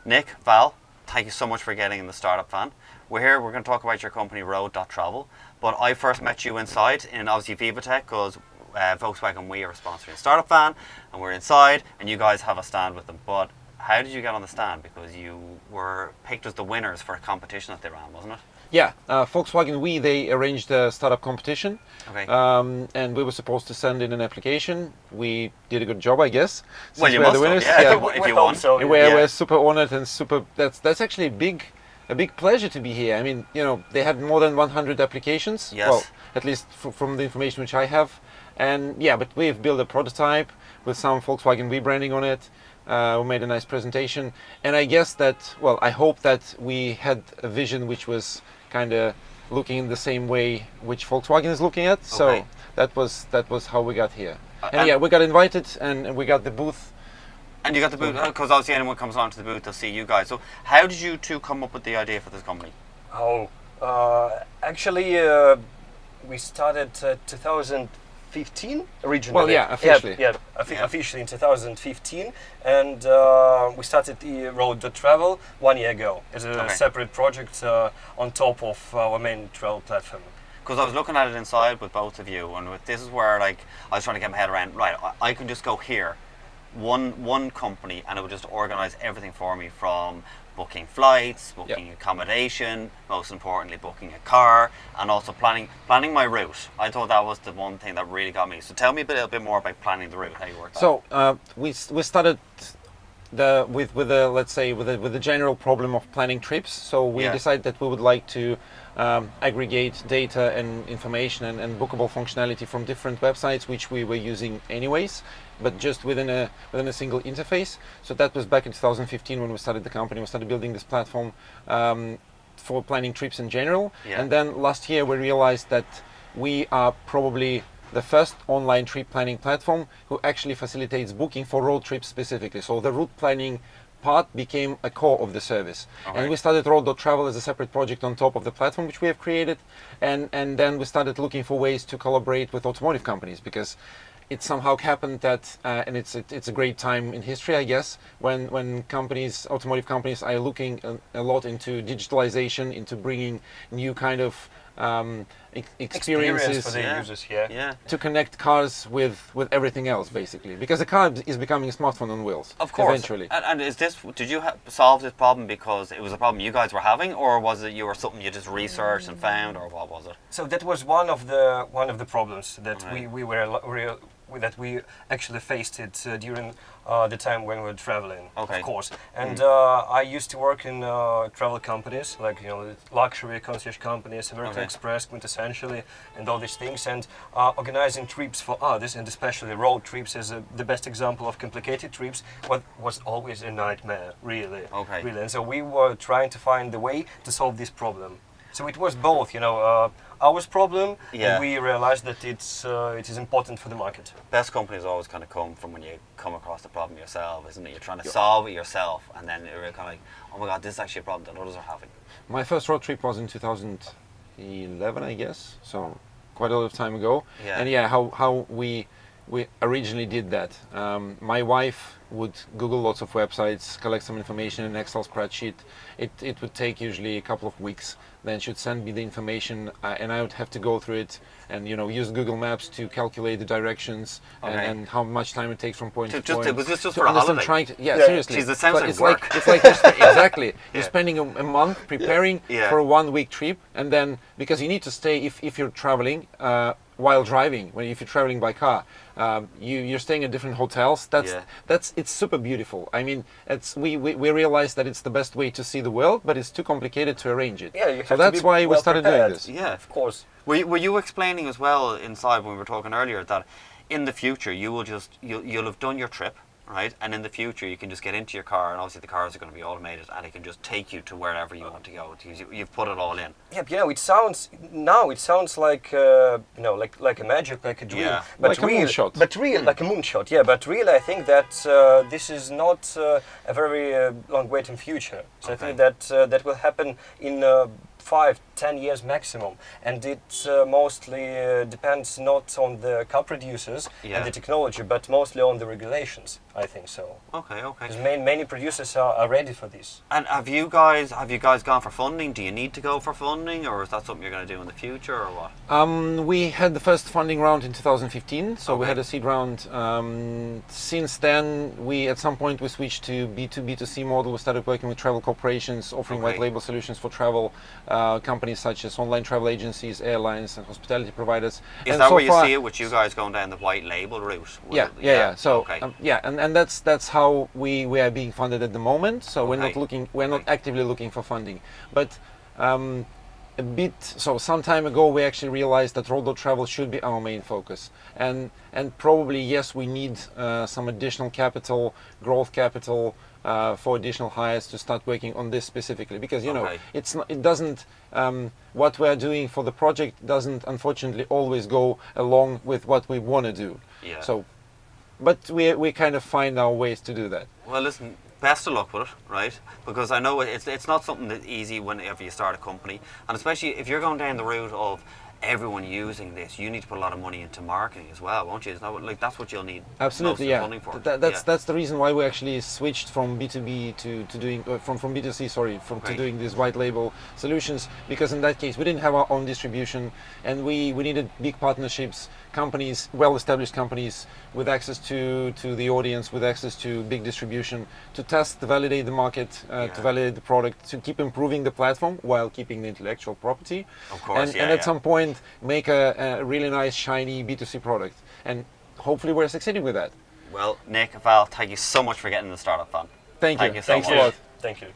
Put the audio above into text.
Nick, Val, thank you so much for getting in the Startup Van. We're going to talk about your company Road.travel, but I first met you inside in obviously Vivatech because Volkswagen We are sponsoring Startup Van, and we're inside and you guys have a stand with them. But how did you get on the stand? Because you were picked as the winners for a competition that they ran, wasn't it? Yeah, Volkswagen We, they arranged a startup competition. Okay. And we were supposed to send in an application. We did a good job, I guess. Well, you we're must the winners. have, yeah, Yeah. if you won. So, We're super honored and super. That's actually a big pleasure to be here. I mean, they had more than 100 applications. Yes. Well, at least from the information which I have. And yeah, but we've built a prototype with some Volkswagen We branding on it. We made a nice presentation, and I guess that, well, I hope that we had a vision which was kind of looking in the same way which Volkswagen is looking at. Okay. So that was how we got here. And yeah, we got invited and we got the booth. And you got the booth, because obviously anyone comes onto the booth, they'll see you guys. So how did you two come up with the idea for this company? Actually, we started 2015 originally. Well, yeah, officially. Officially in 2015, and we started the Road.travel 1 year ago as a separate project on top of our main travel platform. Because I was looking at it inside with both of you, and this is where I was trying to get my head around. Right, I can just go here, one company, and it would just organise everything for me, from booking flights, booking accommodation, most importantly booking a car, and also planning my route. I thought that was the one thing that really got me. So tell me a little bit more about planning the route, how you worked. So we started with the general problem of planning trips. So we decided that we would like to aggregate data and information and bookable functionality from different websites which we were using anyways, but just within a single interface. So that was back in 2015 when we started the company. We started building this platform for planning trips in general. And then last year we realized that we are probably the first online trip planning platform who actually facilitates booking for road trips specifically. So the route planning part became a core of the service. And we started Road.travel as a separate project on top of the platform which we have created, and then we started looking for ways to collaborate with automotive companies, because it somehow happened that and it's a great time in history, I guess, when automotive companies are looking a lot into digitalization, into bringing new kind of experiences for the users here. To connect cars with everything else, basically, because a car is becoming a smartphone on wheels. Of course. Eventually. And did you solve this problem because it was a problem you guys were having, or was it something you just researched and found, or what was it? So that was one of the problems that we actually faced it during the time when we were traveling, of course. And I used to work in travel companies, like luxury concierge companies, American Express, quintessentially, and all these things. And organizing trips for others, and especially road trips, as the best example of complicated trips, was always a nightmare, really. Really. And so we were trying to find the way to solve this problem. So it was both, our problem, and we realized that it is important for the market. Best companies always kind of come from when you come across the problem yourself, isn't it? You're trying to solve it yourself, and then you're kind of like, oh my God, this is actually a problem that others are having. My first road trip was in 2011, I guess, so quite a lot of time ago. And how we originally did that. My wife would Google lots of websites, collect some information in an Excel spreadsheet. It would take usually a couple of weeks. Then she'd send me the information, and I would have to go through it and use Google Maps to calculate the directions and how much time it takes from point to point. It was just for a holiday. Seriously. Jeez, it sounds like work. It's like exactly. You're spending a month preparing for a 1 week trip, and then because you need to stay if you're traveling while driving. If you're traveling by car, you're staying at different hotels. It's super beautiful. I mean, we realized that it's the best way to see the world, but it's too complicated to arrange it. So that's why we started doing this. Yeah, of course. Were you explaining as well inside when we were talking earlier that in the future you'll have done your trip, right? And in the future you can just get into your car, and obviously the cars are going to be automated, and it can just take you to wherever you want to go. You've put it all in. Yeah, it sounds like like a magic, like a dream, but like a moonshot. But really, like a moonshot. Yeah, but really, I think that this is not a very long wait in future. So I think that that will happen in 5-10 years maximum, and it mostly depends not on the car producers and the technology, but mostly on the regulations. I think so. Okay. Because many producers are ready for this. And have you guys gone for funding? Do you need to go for funding, or is that something you're going to do in the future, or what? We had the first funding round in 2015, so we Okay. had a seed round. Since then, at some point we switched to B2B2C model. We started working with travel corporations, offering Okay. white label solutions for travel companies such as online travel agencies, airlines, and hospitality providers. Is And that so where you far, see it with you guys going down the white label route? Yeah. So Okay. and that's how we are being funded at the moment. So we're not actively looking for funding, but some time ago we actually realized that road travel should be our main focus, and probably yes, we need some additional capital, growth capital, for additional hires to start working on this specifically, because what we are doing for the project doesn't unfortunately always go along with what we want to do. Yeah. So but we kind of find our ways to do that. Well, listen, best of luck with it, right? Because I know it's not something that's easy whenever you start a company, and especially if you're going down the route of everyone using this, you need to put a lot of money into marketing as well, won't you? It's not, like, that's what you'll need. Absolutely, most of yeah. the funding for. That's the reason why we actually switched from B2B to doing from B2C, to doing these white label solutions, because in that case we didn't have our own distribution, and we needed big partnerships, companies, well-established companies with access to the audience, with access to big distribution, to test, to validate the market, to validate the product, to keep improving the platform while keeping the intellectual property. Of course, and at some point make a really nice, shiny B2C product. And hopefully we're succeeding with that. Well, Nik, Val, thank you so much for getting the Startup Fund. Thank you. Thank you so Thanks much. a lot. Thank you.